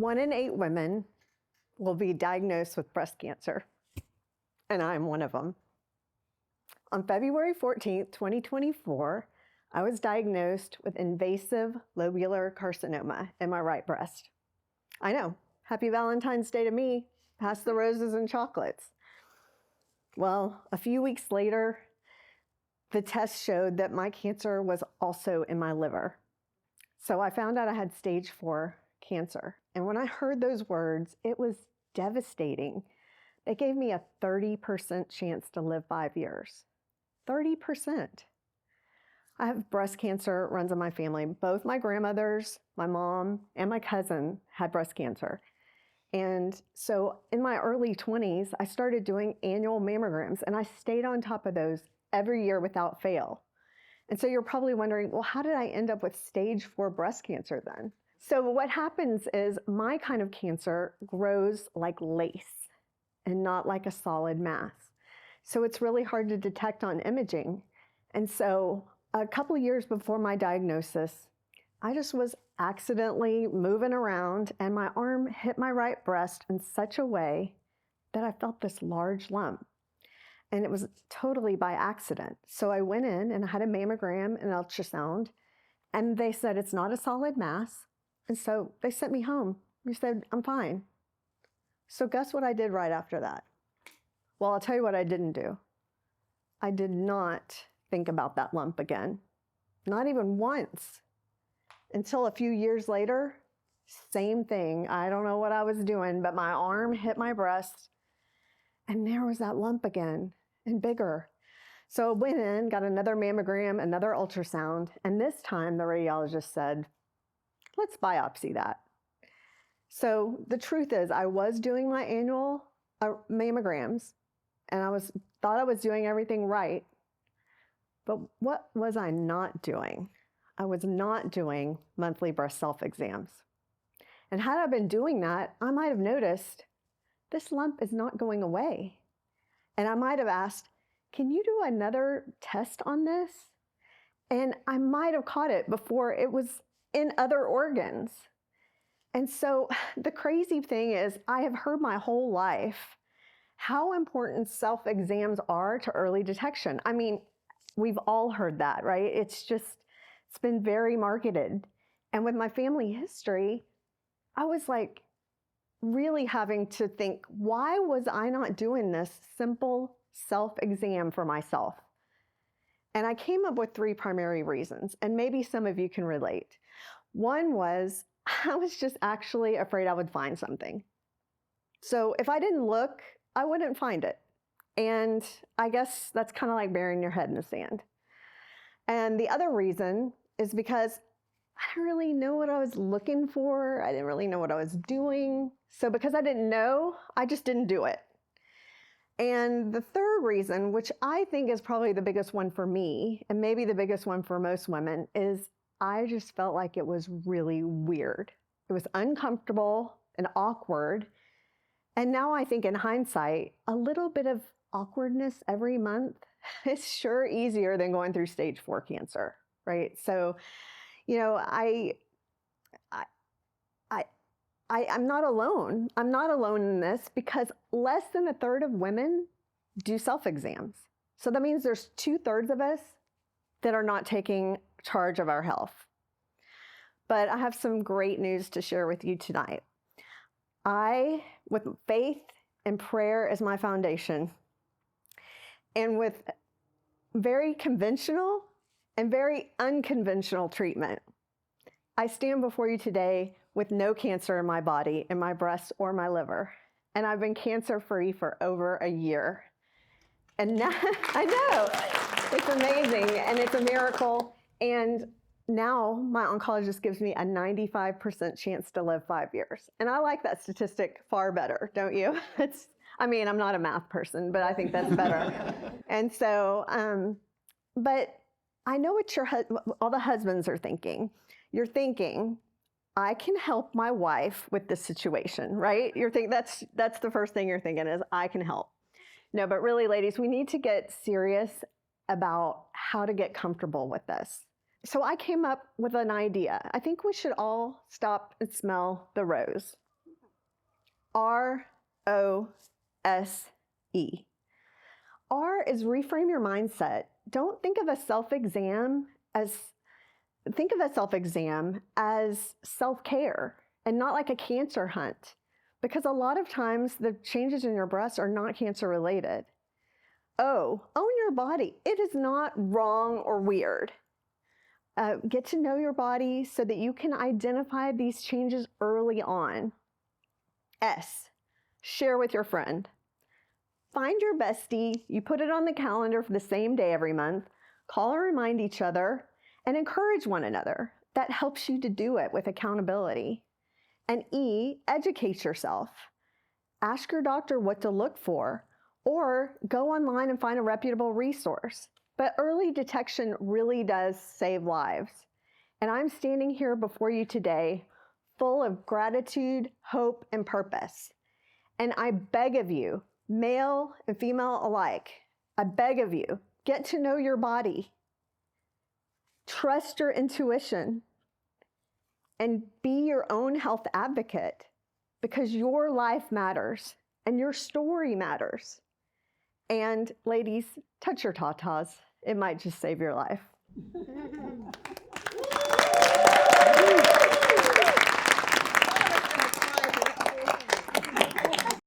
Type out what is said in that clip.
1 in 8 women will be diagnosed with breast cancer, and I'm one of them. On February 14th, 2024, I was diagnosed with invasive lobular carcinoma in my right breast. I know, happy Valentine's Day to me, pass the roses and chocolates. Well, a few weeks later, the test showed that my cancer was also in my liver. So I found out I had stage 4 cancer. And when I heard those words, it was devastating. They gave me a 30% chance to live 5 years. 30%. I have breast cancer, runs in my family. Both my grandmothers, my mom, and my cousin had breast cancer. And so in my early 20s, I started doing annual mammograms, and I stayed on top of those every year without fail. And so you're probably wondering, well, how did I end up with stage 4 breast cancer then? So what happens is my kind of cancer grows like lace and not like a solid mass. So it's really hard to detect on imaging. And so a couple of years before my diagnosis, I just was accidentally moving around and my arm hit my right breast in such a way that I felt this large lump. And it was totally by accident. So I went in and I had a mammogram and ultrasound, and they said it's not a solid mass. And so they sent me home. They said, I'm fine. So guess what I did right after that? Well, I'll tell you what I didn't do. I did not think about that lump again. Not even once. Until a few years later, same thing. I don't know what I was doing, but my arm hit my breast and there was that lump again and bigger. So I went in, got another mammogram, another ultrasound, and this time the radiologist said, let's biopsy that. So the truth is I was doing my annual mammograms and thought I was doing everything right, but what was I not doing? I was not doing monthly breast self-exams. And had I been doing that, I might have noticed this lump is not going away. And I might have asked, can you do another test on this? And I might have caught it before it was in other organs. And so the crazy thing is I have heard my whole life how important self-exams are to early detection. I mean, we've all heard that, right? It's been very marketed. And with my family history, I was like really having to think, why was I not doing this simple self-exam for myself? And I came up with 3 primary reasons, and maybe some of you can relate. One was I was just actually afraid I would find something. So if I didn't look, I wouldn't find it. And I guess that's kind of like burying your head in the sand. And the other reason is because I didn't really know what I was looking for. I didn't really know what I was doing. So because I didn't know, I just didn't do it. And the third reason, which I think is probably the biggest one for me, and maybe the biggest one for most women, is I just felt like it was really weird. It was uncomfortable and awkward. And now I think in hindsight, a little bit of awkwardness every month is sure easier than going through stage 4 cancer, right? So, you know, I'm not alone. I'm not alone in this because less than a third of women do self-exams. So that means there's 2/3 of us that are not taking charge of our health. But I have some great news to share with you tonight. With faith and prayer as my foundation, and with very conventional and very unconventional treatment, I stand before you today with no cancer in my body, in my breast or my liver. And I've been cancer-free for over a year. And now, I know, it's amazing and it's a miracle. And now my oncologist gives me a 95% chance to live 5 years. And I like that statistic far better, don't you? I'm not a math person, but I think that's better. And so, but I know what all the husbands are thinking. You're thinking, I can help my wife with this situation, right? You're thinking that's the first thing you're thinking is I can help. No, but really, ladies, we need to get serious about how to get comfortable with this. So I came up with an idea. I think we should all stop and smell the rose. R-O-S-E. R is reframe your mindset. Don't think of a self-exam as self-care and not like a cancer hunt, because a lot of times the changes in your breasts are not cancer related. O, own your body. It is not wrong or weird. Get to know your body so that you can identify these changes early on. S, share with your friend. Find your bestie, you put it on the calendar for the same day every month, call and remind each other, and encourage one another. That helps you to do it with accountability. And E, educate yourself. Ask your doctor what to look for, or go online and find a reputable resource. But early detection really does save lives. And I'm standing here before you today full of gratitude, hope, and purpose. And I beg of you, male and female alike, I beg of you, get to know your body. Trust your intuition and be your own health advocate, because your life matters and your story matters. And ladies, touch your Ta-Tas. It might just save your life.